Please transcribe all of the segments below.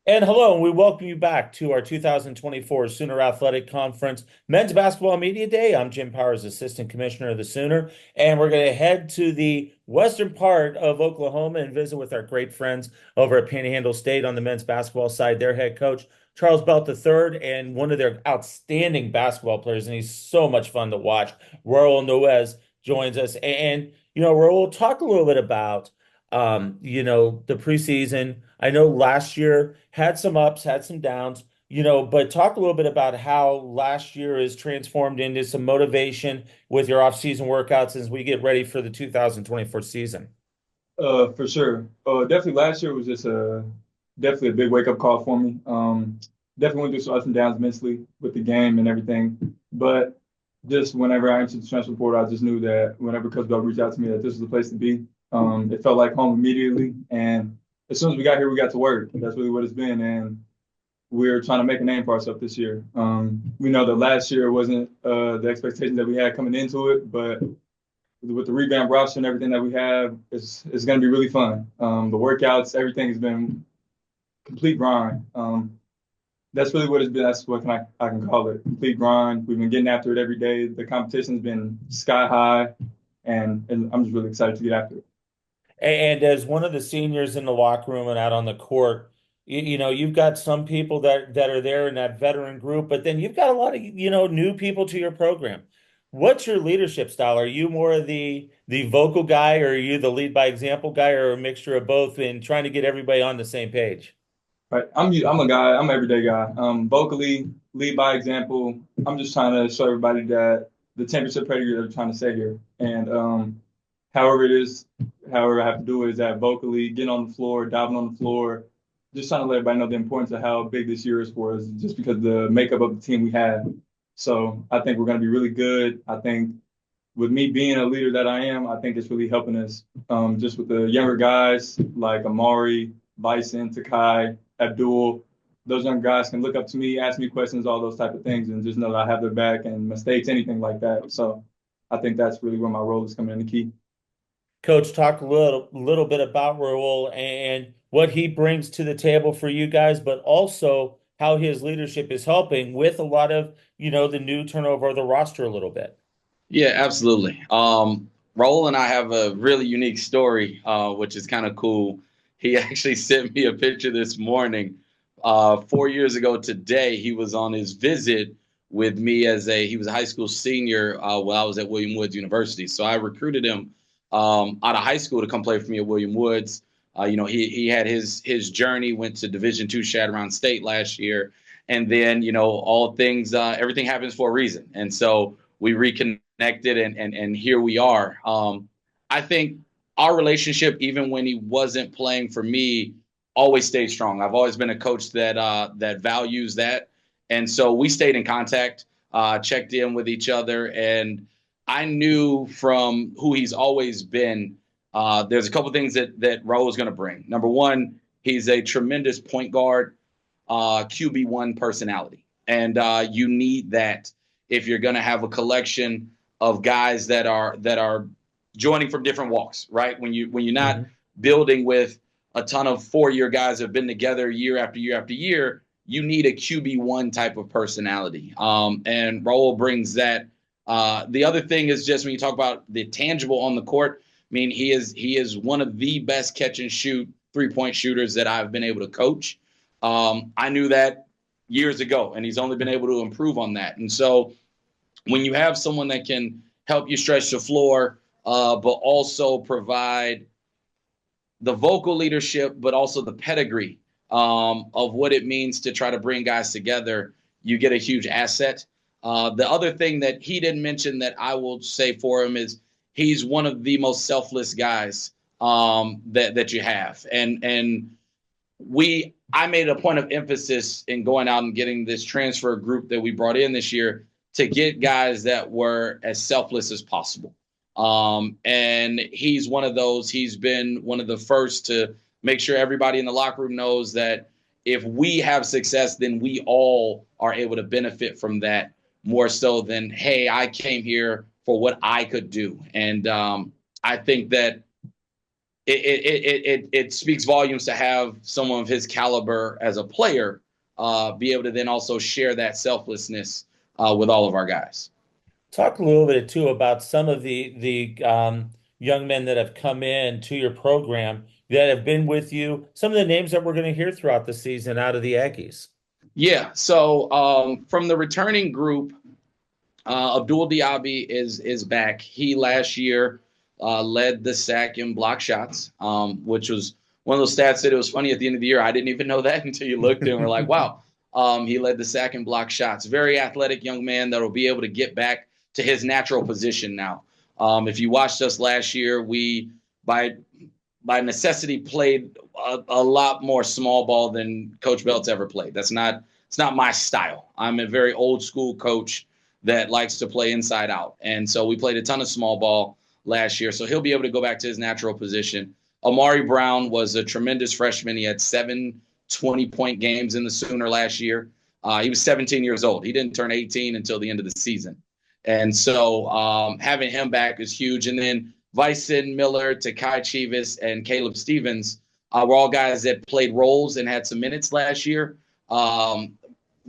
And hello, and we welcome you back to our 2024 Sooner Athletic Conference Men's Basketball Media Day. I'm Jim Powers, Assistant Commissioner of the Sooner, and we're going to head to the western part of Oklahoma and visit with our great friends over at Panhandle State on the men's basketball side. Their head coach, Charles Belt III, and one of their outstanding basketball players, and he's so much fun to watch. Raul Nunez joins us. Raul, talk a little bit about the preseason. I know last year had some ups, had some downs, but talk a little bit about how last year is transformed into some motivation with your off-season workouts as we get ready for the 2024 season. For sure. Definitely last year was just definitely a big wake up call for me. Definitely went through some ups and downs mentally with the game and everything. But just whenever I entered the transfer portal, I just knew that whenever Coach Bell reached out to me that this was the place to be. It felt like home immediately. And as soon as we got here, we got to work. That's really what it's been. And we're trying to make a name for ourselves this year. We know that last year wasn't the expectation that we had coming into it, but with the revamp roster and everything that we have, it's going to be really fun. The workouts, everything has been complete grind. That's really what it's been. That's what I can call it, complete grind. We've been getting after it every day. The competition's been sky high, and I'm just really excited to get after it. And as one of the seniors in the locker room and out on the court, you've got some people that are there in that veteran group, but then you've got a lot of, new people to your program. What's your leadership style? Are you more of the vocal guy, or are you the lead by example guy, or a mixture of both in trying to get everybody on the same page? Right. I'm a guy. I'm an everyday guy. Vocally, lead by example. I'm just trying to show everybody that the championship pedigree that we're trying to say here, and however it is, however I have to do it is that vocally, getting on the floor, diving on the floor, just trying to let everybody know the importance of how big this year is for us, just because of the makeup of the team we have. So I think we're going to be really good. I think with me being a leader that I am, I think it's really helping us. Just with the younger guys like Amari, Bison, Takai, Abdul, those young guys can look up to me, ask me questions, all those type of things, and just know that I have their back and mistakes, anything like that. So I think that's really where my role is coming in the key. Coach, talk a little bit about Raul and what he brings to the table for you guys, but also how his leadership is helping with a lot of, the new turnover of the roster a little bit. Yeah, absolutely. Raul and I have a really unique story, which is kind of cool. He actually sent me a picture this morning. 4 years ago today, he was on his visit with me he was a high school senior while I was at William Woods University. So I recruited him out of high school to come play for me at William Woods. He had his journey, went to Division II Shadow State last year, and then all things everything happens for a reason, and so we reconnected, and here we are. I think our relationship, even when he wasn't playing for me, always stayed strong. I've always been a coach that values that, and so we stayed in contact, checked in with each other, and I knew from who he's always been. There's a couple things that Raul is going to bring. Number one, he's a tremendous point guard, QB1 personality, and you need that if you're going to have a collection of guys that are joining from different walks, right? When you're not building with a ton of 4-year guys that have been together year after year after year, you need a QB1 type of personality. And Raul brings that. The other thing is just when you talk about the tangible on the court, I mean, he is one of the best catch and shoot 3-point shooters that I've been able to coach. I knew that years ago, and he's only been able to improve on that. And so when you have someone that can help you stretch the floor, but also provide the vocal leadership, but also the pedigree of what it means to try to bring guys together, you get a huge asset. The other thing that he didn't mention that I will say for him is he's one of the most selfless guys that you have. And I made a point of emphasis in going out and getting this transfer group that we brought in this year to get guys that were as selfless as possible. And he's one of those. He's been one of the first to make sure everybody in the locker room knows that if we have success, then we all are able to benefit from that more so than, hey, I came here for what I could do. And I think that it speaks volumes to have someone of his caliber as a player be able to then also share that selflessness with all of our guys. Talk a little bit too about some of the young men that have come in to your program that have been with you. Some of the names that we're going to hear throughout the season out of the Aggies. Yeah. So from the returning group, Abdul Diaby is back. He last year led the sack and block shots, which was one of those stats that it was funny at the end of the year. I didn't even know that until you looked and were like, wow. He led the sack and block shots. Very athletic young man that will be able to get back to his natural position now. If you watched us last year, we by necessity played a lot more small ball than Coach Belt's ever played. It's not my style. I'm a very old school coach that likes to play inside out. And so we played a ton of small ball last year. So he'll be able to go back to his natural position. Amari Brown was a tremendous freshman. He had 7 20-point games in the Sooner last year. He was 17 years old. He didn't turn 18 until the end of the season. And so having him back is huge. And then Vyson Miller, Takai Chivas, and Caleb Stevens were all guys that played roles and had some minutes last year. A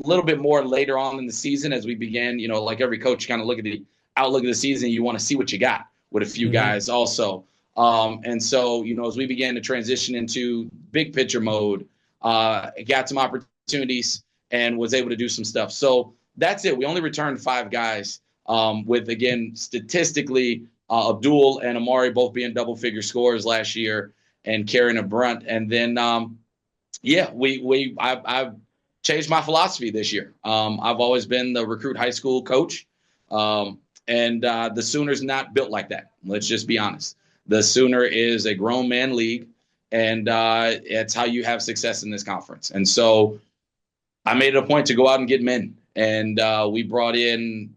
little bit more later on in the season as we began, like every coach, kind of look at the outlook of the season. You want to see what you got with a few guys also. And so, as we began to transition into big picture mode, got some opportunities and was able to do some stuff. So that's it. We only returned 5 guys with, again, statistically, Abdul and Amari both being double-figure scorers last year and carrying a brunt. And then, I've changed my philosophy this year. I've always been the recruit high school coach, and the Sooners not built like that. Let's just be honest. The Sooner is a grown man league, and it's how you have success in this conference. And so I made it a point to go out and get men, and we brought in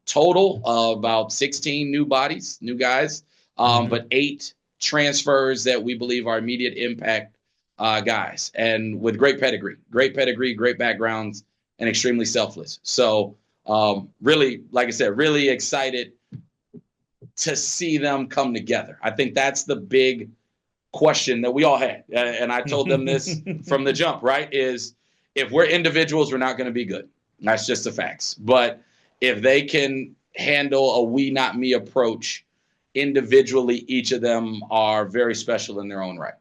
total about 16 new bodies, new guys, but 8 transfers that we believe are immediate impact guys, and with great pedigree, great backgrounds, and extremely selfless. So really, like I said, really excited to see them come together. I think that's the big question that we all had. And I told them this from the jump, right? Is if we're individuals, we're not going to be good. That's just the facts. But if they can handle a we, not me approach individually, each of them are very special in their own right.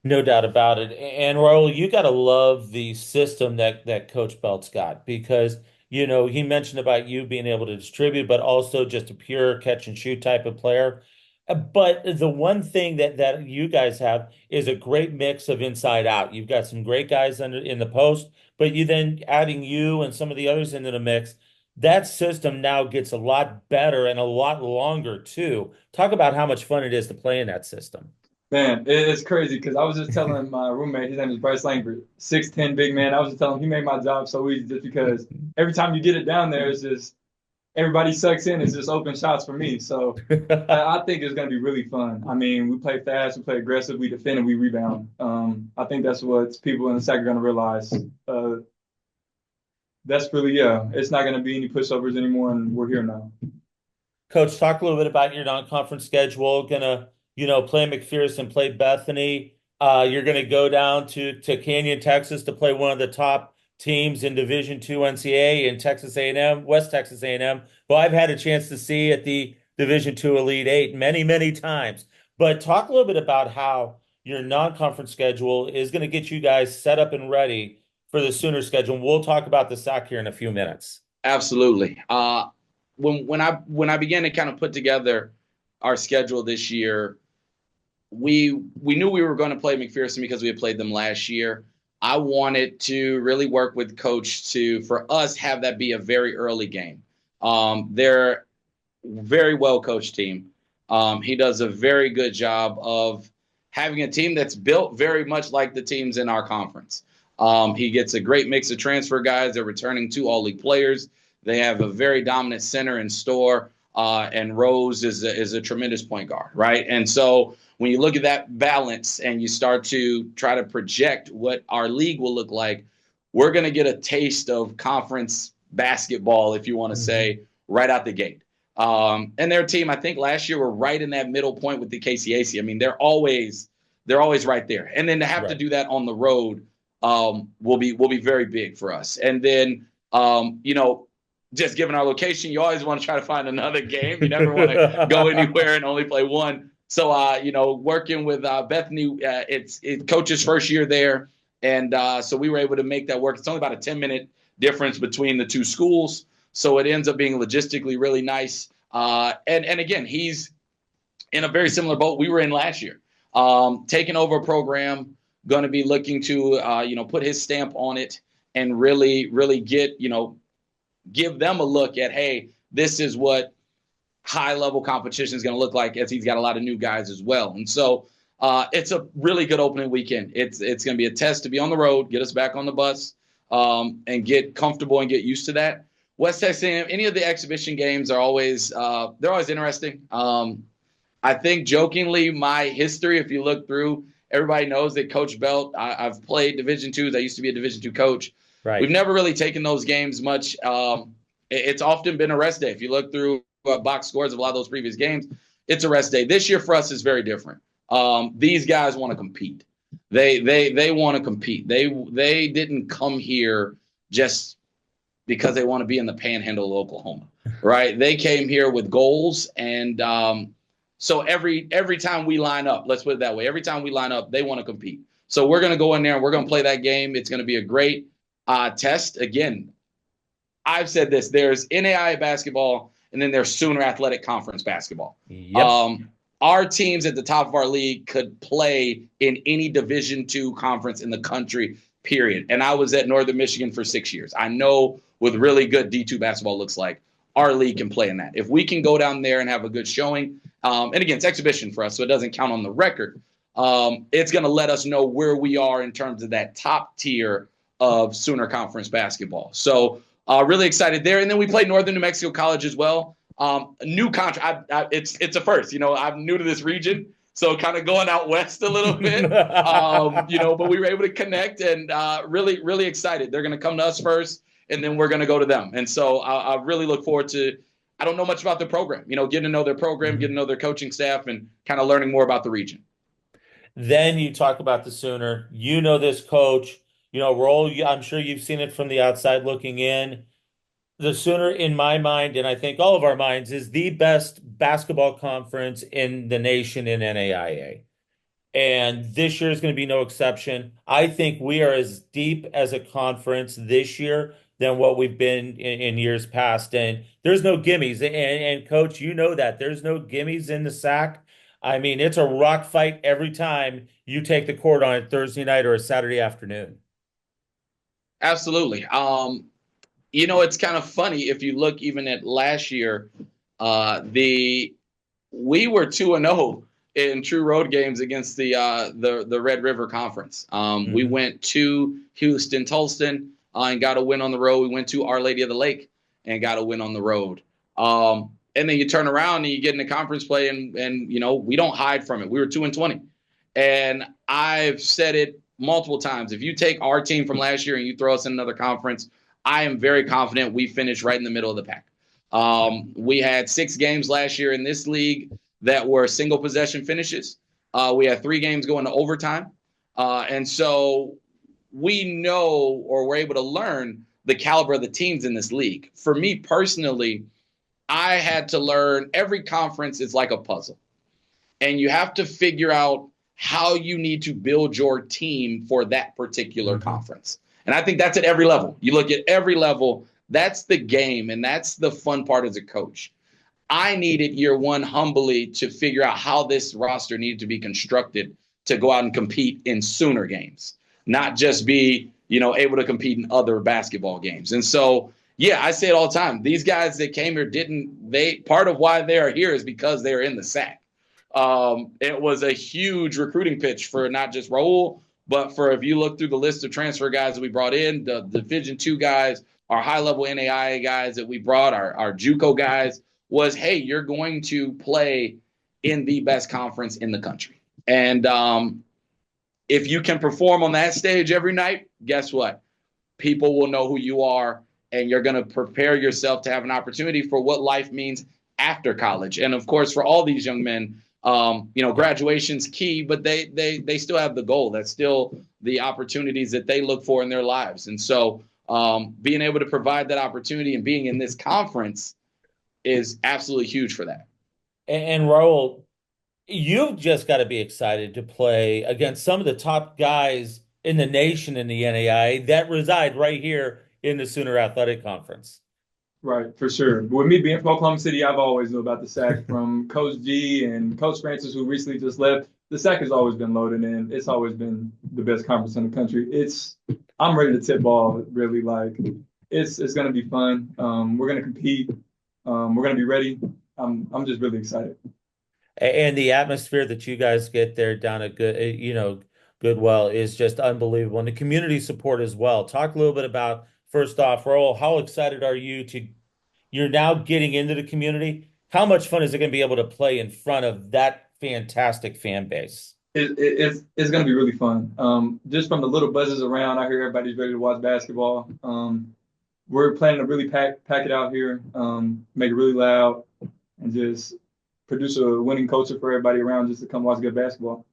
No doubt about it. And Raul, you got to love the system that Coach Belt's got because, he mentioned about you being able to distribute, but also just a pure catch and shoot type of player. But the one thing that you guys have is a great mix of inside out. You've got some great guys in the post, but you then adding you and some of the others into the mix. That system now gets a lot better and a lot longer too. Talk about how much fun it is to play in that system. Man, it's crazy because I was just telling my roommate, his name is Bryce Langford, 6'10" big man. I was just telling him he made my job so easy just because every time you get it down there, it's just everybody sucks in. It's just open shots for me. So I think it's going to be really fun. I mean, we play fast, we play aggressive, we defend, and we rebound. I think that's what people in the SAC are going to realize. That's really, it's not going to be any pushovers anymore, and we're here now. Coach, talk a little bit about your non-conference schedule. Gonna play McPherson, play Bethany. You're going to go down to Canyon, Texas to play one of the top teams in Division II NCAA in Texas A&M, West Texas A&M, who I've had a chance to see at the Division II Elite Eight many, many times. But talk a little bit about how your non-conference schedule is going to get you guys set up and ready for the Sooner schedule. We'll talk about the SAC here in a few minutes. Absolutely. When I began to kind of put together our schedule this year, we knew we were going to play McPherson because we had played them last year. I wanted to really work with Coach for us have that be a very early game. They're a very well coached team. He does a very good job of having a team that's built very much like the teams in our conference. He gets a great mix of transfer guys. They're returning 2 all-league players. They have a very dominant center in Store, and Rose is a tremendous point guard, right? And so when you look at that balance and you start to try to project what our league will look like, we're going to get a taste of conference basketball, if you want to say, right out the gate. And their team, I think last year were right in that middle point with the KCAC. I mean, they're always right there. And then to have to do that on the road will be very big for us. And then just given our location, you always want to try to find another game. You never want to go anywhere and only play one. So working with Bethany, it's coach's first year there, and so we were able to make that work. It's only about a 10-minute difference between the two schools, so it ends up being logistically really nice. And again, he's in a very similar boat we were in last year, taking over a program, going to be looking to put his stamp on it and really get give them a look at, hey, this is what high level competition is going to look like, as he's got a lot of new guys as well. And so it's a really good opening weekend. It's going to be a test to be on the road, get us back on the bus, and get comfortable and get used to that. West Texas A&M, any of the exhibition games are always they're always interesting. I think jokingly, my history, if you look through, everybody knows that Coach Belt, I've played Division IIs. I used to be a Division II coach. Right. We've never really taken those games much. It's often been a rest day. If you look through box scores of a lot of those previous games, it's a rest day. This year for us is very different. These guys want to compete. They want to compete. They didn't come here just because they want to be in the Panhandle of Oklahoma, right? They came here with goals, and so every time we line up, let's put it that way, every time we line up, they want to compete. So we're going to go in there and we're going to play that game. It's going to be a great test. Again, I've said this, there's NAIA basketball and then there's Sooner Athletic Conference basketball. Yep. Our teams at the top of our league could play in any Division II conference in the country, period. And I was at Northern Michigan for 6 years. I know what really good D2 basketball looks like. Our league can play in that. If we can go down there and have a good showing, and again, it's exhibition for us, so it doesn't count on the record. It's going to let us know where we are in terms of that top tier of Sooner Conference basketball. So really excited there. And then we played Northern New Mexico College as well. New contract. It's a first. I'm new to this region, so kind of going out west a little bit. But we were able to connect and really excited. They're going to come to us first, and then we're going to go to them. And so I really look forward to. I don't know much about their program. Getting to know their program, getting to know their coaching staff, and kind of learning more about the region. Then you talk about the Sooner. This coach. Raul, I'm sure you've seen it from the outside looking in. The Sooner, in my mind, and I think all of our minds, is the best basketball conference in the nation in NAIA. And this year is going to be no exception. I think we are as deep as a conference this year than what we've been in years past. And there's no gimmies. And Coach, that. There's no gimmies in the SAC. I mean, it's a rock fight every time you take the court on a Thursday night or a Saturday afternoon. Absolutely. It's kind of funny if you look even at last year, we were 2-0 in true road games against the Red River Conference. We went to Houston, Tulsa, and got a win on the road. We went to Our Lady of the Lake and got a win on the road. And then you turn around and you get into conference play, and we don't hide from it. We were 2-20, and I've said it multiple times. If you take our team from last year and you throw us in another conference, I am very confident we finished right in the middle of the pack. We had 6 games last year in this league that were single possession finishes. We had 3 games going to overtime. And so we know, or we're able to learn, the caliber of the teams in this league. For me personally, I had to learn every conference is like a puzzle. And you have to figure out how you need to build your team for that particular conference. And I think that's at every level. You look at every level, that's the game, and that's the fun part as a coach. I needed year one humbly to figure out how this roster needed to be constructed to go out and compete in Sooner games, not just be, able to compete in other basketball games. And so, yeah, I say it all the time. These guys that came here part of why they are here is because they're in the SAC. It was a huge recruiting pitch for not just Raul, but for, if you look through the list of transfer guys that we brought in, the Division II guys, our high-level NAIA guys that we brought, our JUCO guys, was, hey, you're going to play in the best conference in the country. And if you can perform on that stage every night, guess what? People will know who you are, and you're going to prepare yourself to have an opportunity for what life means after college. And of course, for all these young men, graduation's key, but they still have the goal. That's still the opportunities that they look for in their lives. And so being able to provide that opportunity and being in this conference is absolutely huge for that. And Raul, you've just got to be excited to play against some of the top guys in the nation in the NAIA that reside right here in the Sooner Athletic Conference. Right, for sure. With me being from Oklahoma City, I've always known about the SAC from Coach G and Coach Francis, who recently just left. The SAC has always been loaded in. It's always been the best conference in the country. I'm ready to tip ball, really. Like, it's going to be fun. We're going to compete. We're going to be ready. I'm just really excited. And the atmosphere that you guys get there down at Goodwell is just unbelievable. And the community support as well. Talk a little bit about, first off, Raul, how excited are you you're now getting into the community? How much fun is it going to be able to play in front of that fantastic fan base? It's going to be really fun. Just from the little buzzes around, I hear everybody's ready to watch basketball. We're planning to really pack it out here, make it really loud, and just produce a winning culture for everybody around just to come watch good basketball.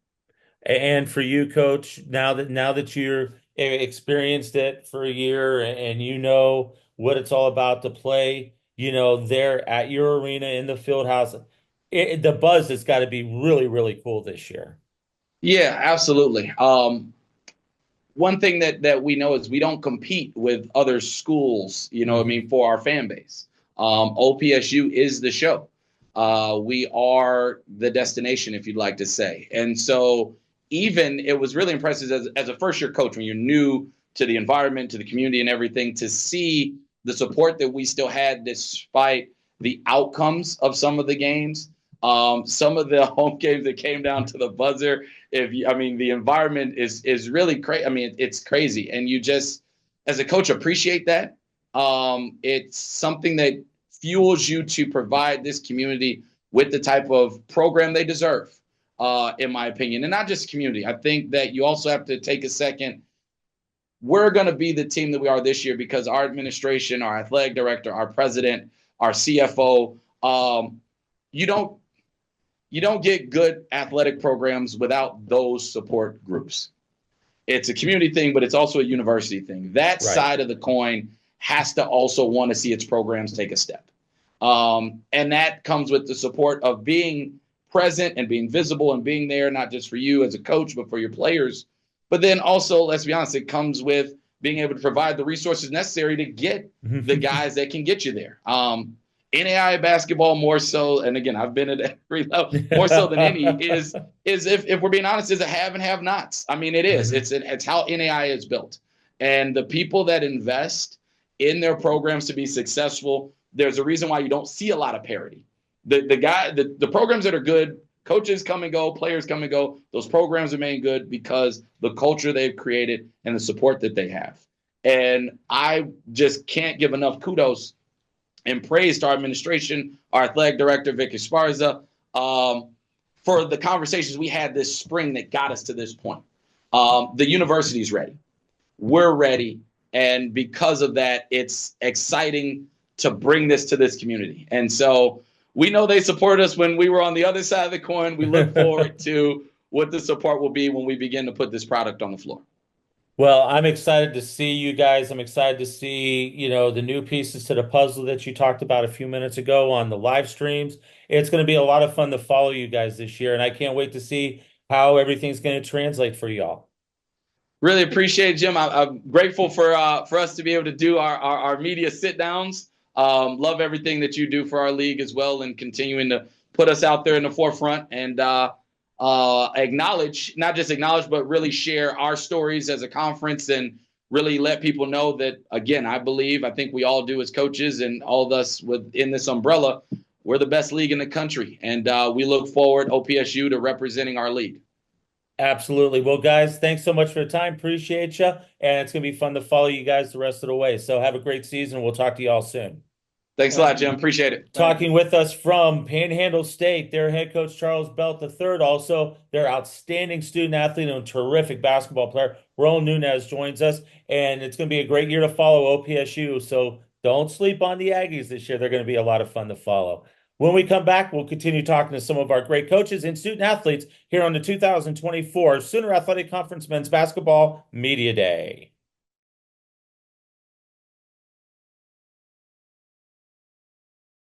And for you, Coach, now that you're experienced it for a year and you know what it's all about to play, there at your arena in the field house, the buzz has got to be really, really cool this year. Yeah, absolutely. One thing that we know is we don't compete with other schools, for our fan base. OPSU is the show. We are the destination, if you'd like to say. And so even it was really impressive as a first-year coach, when you're new to the environment, to the community and everything, to see the support that we still had despite the outcomes of some of the games. Some of the home games that came down to the buzzer, the environment is really crazy. It's crazy. And you just, as a coach, appreciate that. It's something that fuels you to provide this community with the type of program they deserve, in my opinion. And not just community. I think that you also have to take a second. We're going to be the team that we are this year because our administration, our athletic director, our president, our CFO, you don't get good athletic programs without those support groups. It's a community thing, but it's also a university thing. That side of the coin has to also want to see its programs take a step. And that comes with the support of being present and being visible and being there, not just for you as a coach, but for your players. But then also, let's be honest, it comes with being able to provide the resources necessary to get the guys that can get you there. NAIA basketball more so, and again, I've been at every level, more so than any, is if we're being honest, is a have and have nots. It is. It's how NAIA is built. And the people that invest in their programs to be successful, there's a reason why you don't see a lot of parity. The programs that are good, coaches come and go, players come and go, those programs remain good because the culture they've created and the support that they have. And I just can't give enough kudos and praise to our administration, our athletic director, Vicky Esparza, for the conversations we had this spring that got us to this point. The university's ready. We're ready. And because of that, it's exciting to bring this to this community. And so we know they supported us when we were on the other side of the coin. We look forward to what the support will be when we begin to put this product on the floor. Well, I'm excited to see you guys. I'm excited to see, the new pieces to the puzzle that you talked about a few minutes ago on the live streams. It's going to be a lot of fun to follow you guys this year, and I can't wait to see how everything's going to translate for y'all. Really appreciate it, Jim. I'm grateful for us to be able to do our media sit downs. Love everything that you do for our league as well, and continuing to put us out there in the forefront and not just acknowledge, but really share our stories as a conference and really let people know that, again, I think we all do as coaches and all of us within this umbrella, we're the best league in the country. And we look forward, OPSU, to representing our league. Absolutely. Well, guys, thanks so much for the time. Appreciate you. And it's going to be fun to follow you guys the rest of the way. So have a great season. We'll talk to you all soon. Thanks a lot, Jim. Appreciate it. Talking with us from Panhandle State, their head coach, Charles Belt III, also their outstanding student athlete and terrific basketball player, Raul Nunez, joins us. And it's going to be a great year to follow OPSU. So don't sleep on the Aggies this year. They're going to be a lot of fun to follow. When we come back, we'll continue talking to some of our great coaches and student athletes here on the 2024 Sooner Athletic Conference Men's Basketball Media Day.